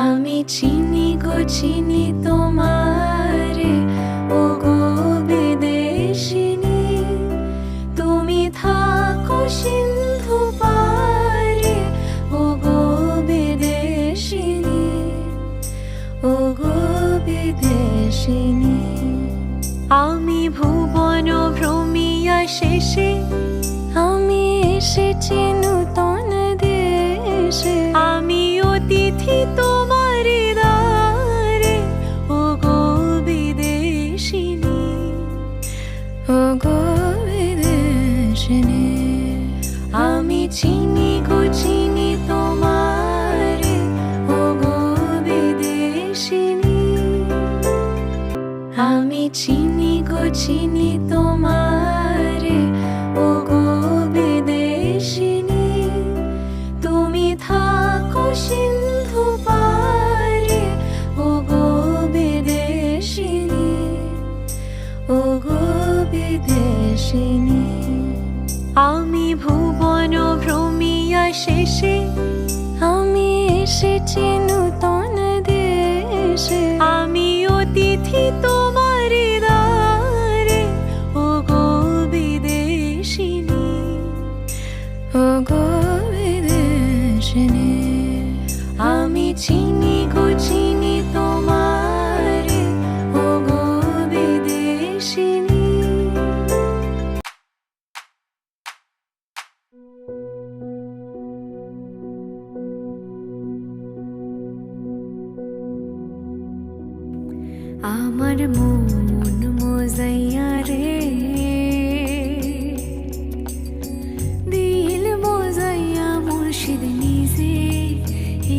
আমি চিনি গো চিনি তোমারে, ও গো বিদেশিনী। তুমি থাকো সিন্ধু পারে, ও গো বিদেশিনী, ও গো বিদেশিনী। আমি ভুবন ভ্রমিয়া শেষে, আমি এসেছি নূতন দেশে। আমি অতিথি তোমার দ্বারে, ও গো বিদেশিনী, ও গো বিদেশিনী। আমি চিনি গো চিনি তোমারে, ও গো বিদেশিনী। আমি চিনি গো চিনি তোমারে, ও গো বিদেশিনী। তুমি থাকো সিন্ধু পারে, ও গো বিদেশিনী, ও গো বিদেশিনী। আমি ভুবন শেষে আমি এসেছি নূতন দেশে। আমি অতিথি তোমার দ্বারে, ও গো বিদেশিনী, ও গো বিদেশিনী। আমি চিনি গো চিনি তোমারে, ও গো বিদেশিনী। আমার মন মজাইয়া রে, দিল মজাইয়া মুর্শিদ নিজে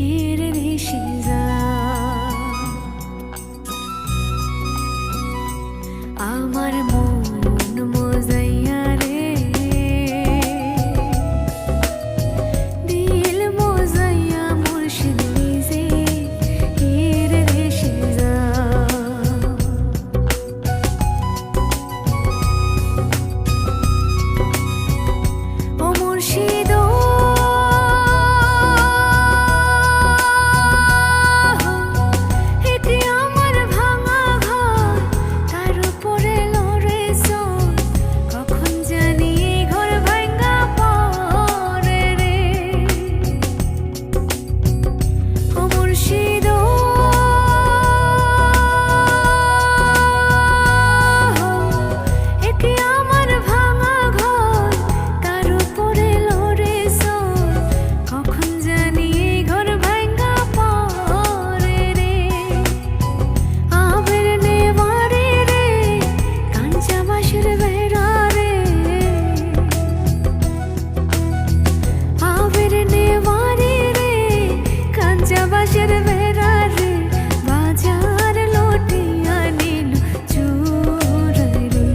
এর দেশে যা। আমার মন মজাইয়া রে, দিল মজাইয়া মুর্শিদ নিজে এর দেশে যা। ও মুর্শিদ এটি আমার ভাঙা ঘর, তার উপরে লড়ে চোর, কখন জানি এই ঘর ভাঙা পড়ে রে। ও মুর্শিদ এটি আমার ভাঙা ঘর, তার উপরে লড়ে চোর, কখন জানি এই ঘর ভাঙা পড়ে রে। আবের নেওয়ারে রে, কাঞ্চা বাঁশের বেড়া রে। আবের নেওয়ারে রে, কাঞ্চা বাঁশের বেড়া রে। বাজার লুটিয়া নিল চোর রে।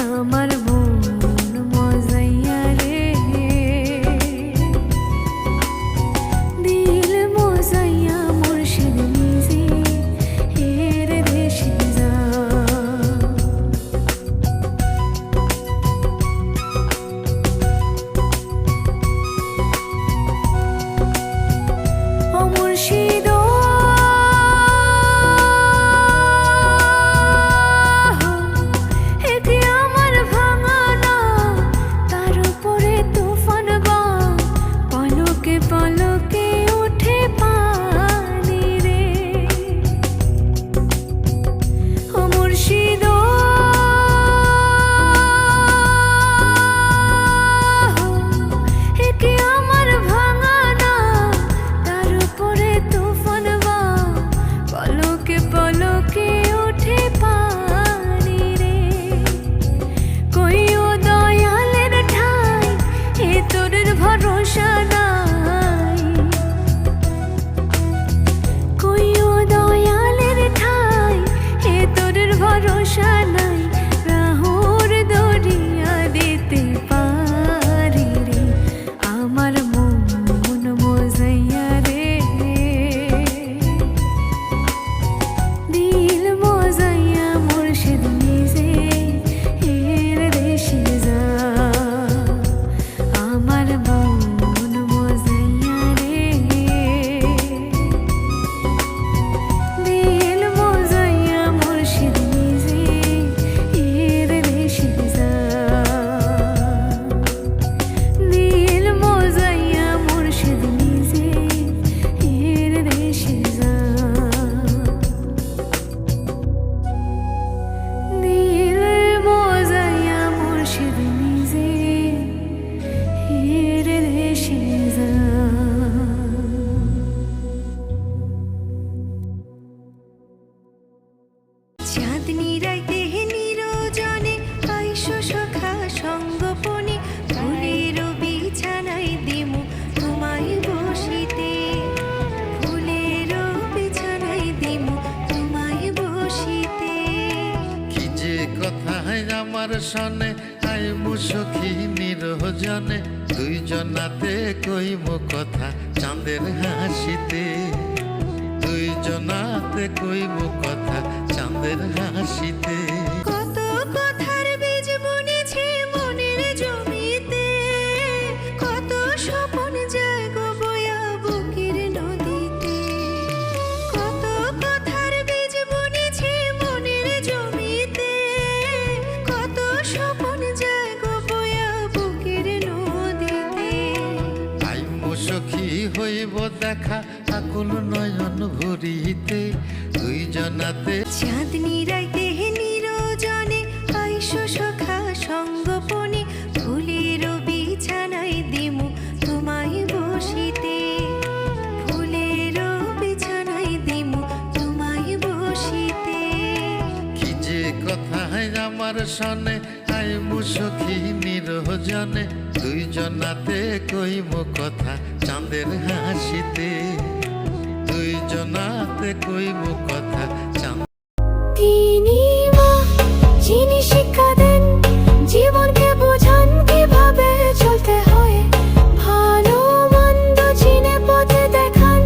আমার মন মজাইয়া রে, দিল মজাইয়া মুর্শিদ নিজে এর দেশে যা। ও মুর্শিদ এটি আমার ভাঙা না, তার উপরে তুফান বা, পলকে পলকে ওঠে পানি রে। ও মুর্শিদ এটি আমার ভাঙা না, তার উপরে তুফান বা, পলকে পলকে ওঠে পানি রে। কই ও দয়ালের ঠাই, এ তোর ভরসা নাই। কই ও দয়ালের ঠাই, এ তোর ভরসা নাই। রাহুর দরিয়া দিতে পারি রে। আমার মন মজাইয়া রে, দিল মজাইয়া মুর্শিদ নিজে এর দেশে যা। আমার মন মজাইয়া রে, দিল মজাইয়া মুর্শিদ নিজে এর দেশে যা। দিল মজাইয়া মুর্শিদ নিজে এর দেশে যা। দিল মজাইয়া মুর্শিদ নিজে এর দেশে যা। চাঁদনি রাইতে নিরজনে আইসো সখা সঙ্গপনে, ফুলের বিছানায় দিমু তোমায় বসিতে। ফুলের বিছানায় দিমু তোমায় বসিতে। কি যে কথায় আমার সনে আইমু সখী নিরজনে, দুইজনাতে কইমু কথা চাঁদের হাসিতে। দুইজনাতে কইমু কথা চাঁদের হাসিতে। কত কথার বীজ বুনেছি মনের জমিতে, কত স্বপন জাগ হইব দেখা আকুল নয়ন ভরিতে দুইজনাতে চাঁদনি রাইতে নিরজনে আইসো সখা সঙ্গপনে ফুলের বিছানায় দিমু তোমায় বসিতে ফুলের বিছানায় দিমু তোমায় বসিতে কি যে কথায় আমার সনে আইমু সখী নিরজনে দুইজনাতে কইম কথা চাঁদের হাসিতে দুইজনাতে কইম কথা চাঁদ তিনি মা যিনি শিক্ষা দেন জীবনকে বোঝান কিভাবে চলতে হয় ভালো মন্দ চিনে পথে দেখান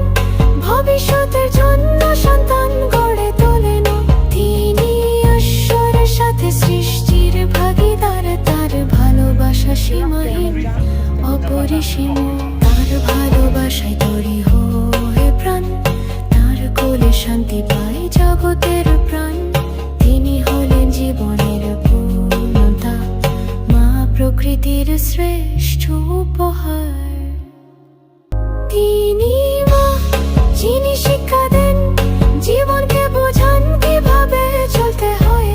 ভবিষ্যতের জন্য সন্তান গড়ে তোলেন তিনি ঈশ্বরের সাথে সৃষ্টির ভাগীদার তার ভালোবাসা সীমাহীন অপরিসীম তার ভালোবাসায় তৈরি হয়ে প্রাণ তার কোলে শান্তি পায় জগতের প্রাণ তিনি হলেন জীবনের পূর্ণতা মা প্রকৃতির শ্রেষ্ঠ উপহার তিনি মা যিনি শিক্ষা দেন জীবনকে বোঝান কিভাবে চলতে হয়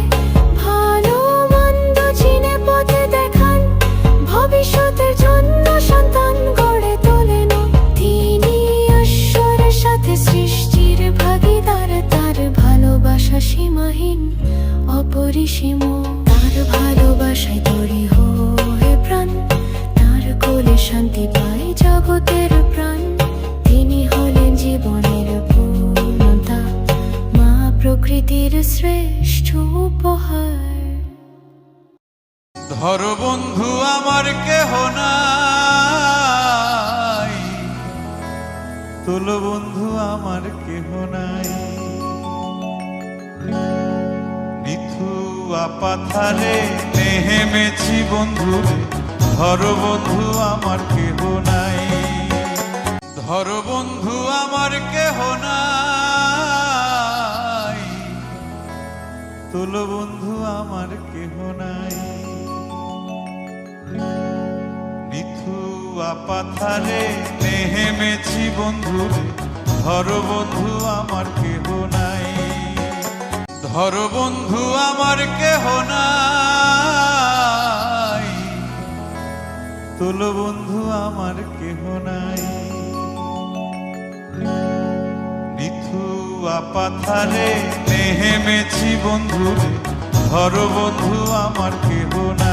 ভালো মন্দ চিনে পথে দেখান ভবিষ্যতের জন্য সন্তান গড়ে তোলেন তিনি ঈশ্বরের সাথে সৃষ্টির ভাগীদার তার ভালোবাসা সীমাহীন অপরিসীম তার ভালোবাসায় তৈরি হয়ে প্রাণ তার কোলে শান্তি পায় জগতের প্রাণ তিনি হলেন জীবনের পূর্ণতা মা প্রকৃতির শ্রেষ্ঠ উপহার ধর বন্ধু আমার কেহ নাই তোল বন্ধু আমার কেহ নাই নিথু আপাথারে নেহেমেছি বন্ধু ধর বন্ধু আমার কেহ নাই ধর বন্ধু আমার কেহ নাই তোল বন্ধু আমার কেহ নাই নিথু আপাথারে নেহেমেছি বন্ধু ধর বন্ধু আমার কেহ নাই ধর বন্ধু আমার কেহ নাই তোল বন্ধু আমার কেহ নাই নিথু আপাথারে নেহেমেছি বন্ধু ধর বন্ধু আমার কেহ নাই